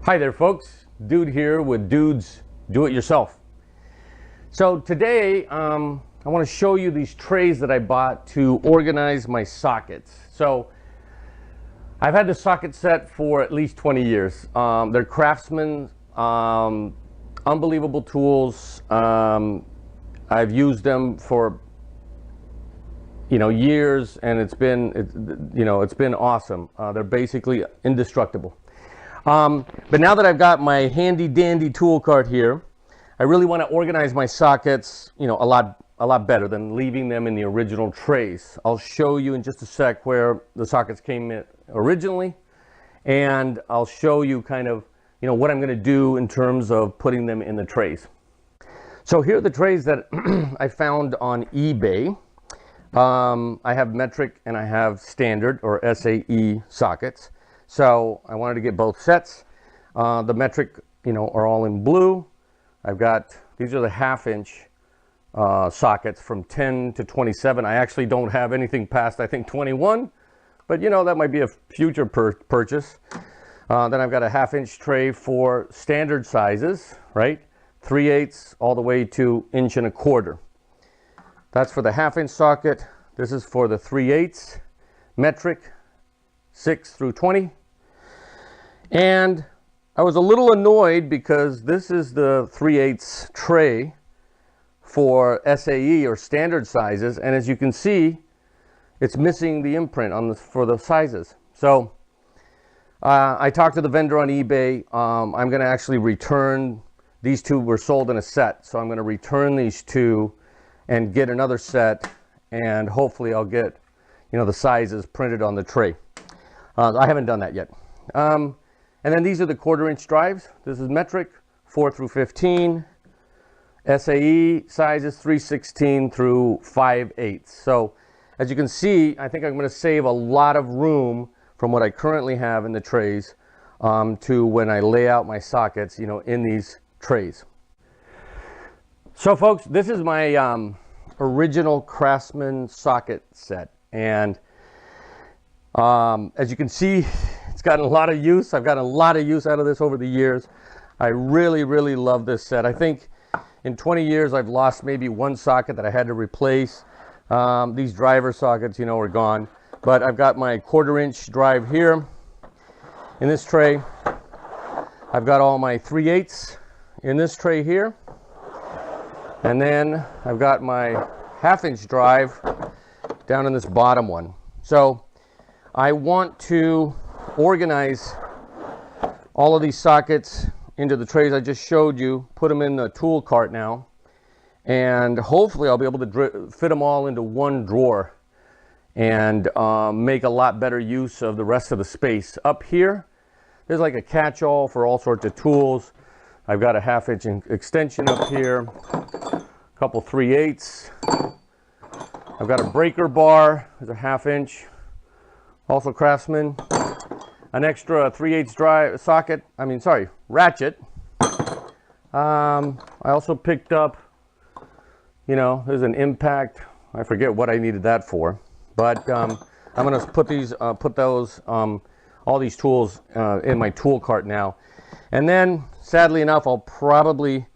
Hi there folks, Dude here with Dude's Do It Yourself. So today I want to show you these trays that I bought to organize my sockets. So I've had the socket set for at least 20 years. They're Craftsman, unbelievable tools. I've used them for years, and it's been awesome. They're basically indestructible. But now that I've got my handy dandy tool cart here, I really want to organize my sockets, a lot better than leaving them in the original trays. I'll show you in just a sec where the sockets came in originally, and I'll show you kind of, what I'm going to do in terms of putting them in the trays. So here are the trays that I found on eBay. I have metric and I have standard or SAE sockets. So I wanted to get both sets. The metric, are all in blue. These are the 1/2 inch sockets from 10 to 27. I actually don't have anything past, I think, 21, but that might be a future purchase. Then I've got a 1/2 inch tray for standard sizes, right? 3/8 all the way to 1.25 inch. That's for the 1/2 inch socket. This is for the 3/8 metric, 6 through 20. And I was a little annoyed because this is the 3/8 tray for SAE or standard sizes, and as you can see, it's missing the imprint for the sizes. So I talked to the vendor on eBay. I'm going to actually return these two. Were sold in a set, so I'm going to return these two and get another set, and hopefully I'll get the sizes printed on the tray. I haven't done that yet. And then these are the 1/4 inch drives. This is metric, 4 through 15. SAE sizes 3/16 through 5/8. So as you can see, I think I'm going to save a lot of room from what I currently have in the trays to when I lay out my sockets, in these trays. So folks, this is my original Craftsman socket set, and as you can see, it's gotten a lot of use. I've gotten a lot of use out of this over the years. I really love this set. I think in 20 years I've lost maybe one socket that I had to replace. These driver sockets, are gone. But I've got my 1/4 inch drive here in this tray. I've got all my 3/8 in this tray here. And then I've got my 1/2 inch drive down in this bottom one. So I want to organize all of these sockets into the trays I just showed you, put them in the tool cart now, and hopefully I'll be able to fit them all into one drawer and make a lot better use of the rest of the space. Up here, there's like a catch-all for all sorts of tools. I've got a 1/2 inch extension up here, a couple 3/8. I've got a breaker bar, there's a 1/2 inch, also Craftsman. An extra 3/8 drive socket, ratchet. I also picked up, there's an impact. I forget what I needed that for, but I'm going to put all these tools in my tool cart now. And then, sadly enough, I'll probably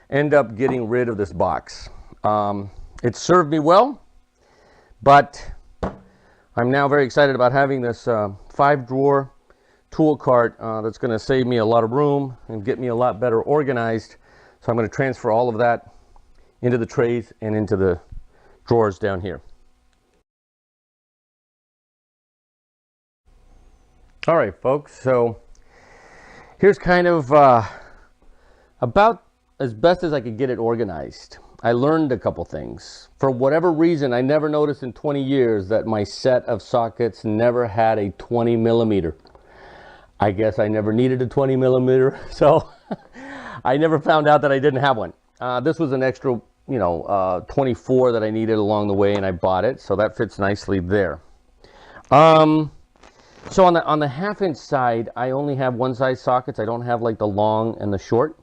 end up getting rid of this box. It served me well, but I'm now very excited about having this 5-drawer tool cart that's going to save me a lot of room and get me a lot better organized. So I'm going to transfer all of that into the trays and into the drawers down here. All right, folks, so here's kind of about as best as I could get it organized. I learned a couple things. For whatever reason, I never noticed in 20 years that my set of sockets never had a 20 millimeter. I guess I never needed a 20 millimeter, so I never found out that I didn't have one. This was an extra, 24 that I needed along the way, and I bought it, so that fits nicely there. So on the 1/2 inch side, I only have one size sockets. I don't have like the long and the short.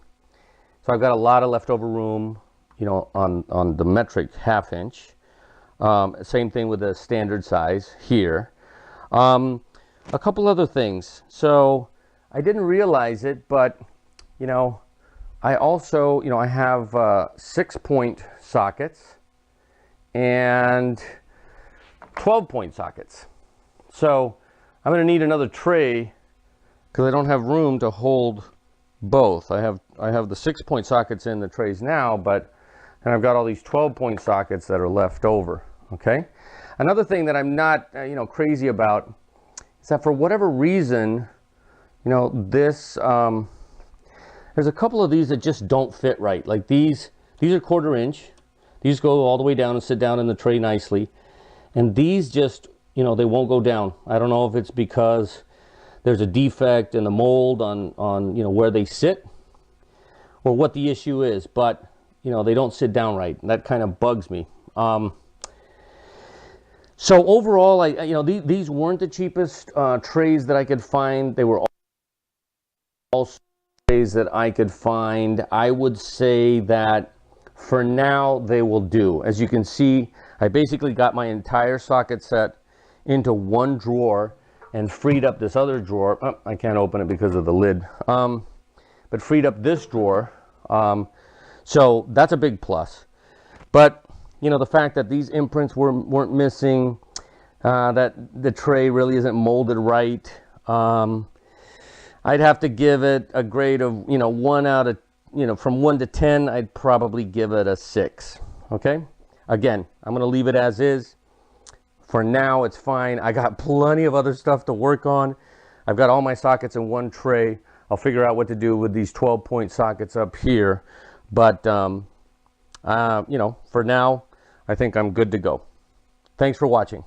So I've got a lot of leftover room, on the metric 1/2 inch. Same thing with the standard size here. A couple other things. So I didn't realize it, but you know, I also, you know, I have 6-point sockets and 12-point sockets. So I'm going to need another tray because I don't have room to hold both. I have the 6-point sockets in the trays now, but and I've got all these 12-point sockets that are left over. Okay. Another thing that I'm not, you know, crazy about is that for whatever reason, you know, this there's a couple of these that just don't fit right. Like these are 1/4 inch. These go all the way down and sit down in the tray nicely. And these just, you know, they won't go down. I don't know if it's because there's a defect in the mold on you know, where they sit or what the issue is, but you know, they don't sit down right. And that kind of bugs me. So overall, you know, these weren't the cheapest trays that I could find. They were all trays that I could find. I would say that for now they will do. As you can see, I basically got my entire socket set into one drawer and freed up this other drawer. Oh, I can't open it because of the lid. But freed up this drawer. So that's a big plus. But you know, the fact that these imprints weren't missing, that the tray really isn't molded right. I'd have to give it a grade of, you know, 1 out of, you know, from 1 to 10, I'd probably give it a 6. Okay. Again, I'm going to leave it as is. For now, it's fine. I got plenty of other stuff to work on. I've got all my sockets in one tray. I'll figure out what to do with these 12-point sockets up here. But, you know, for now, I think I'm good to go. Thanks for watching.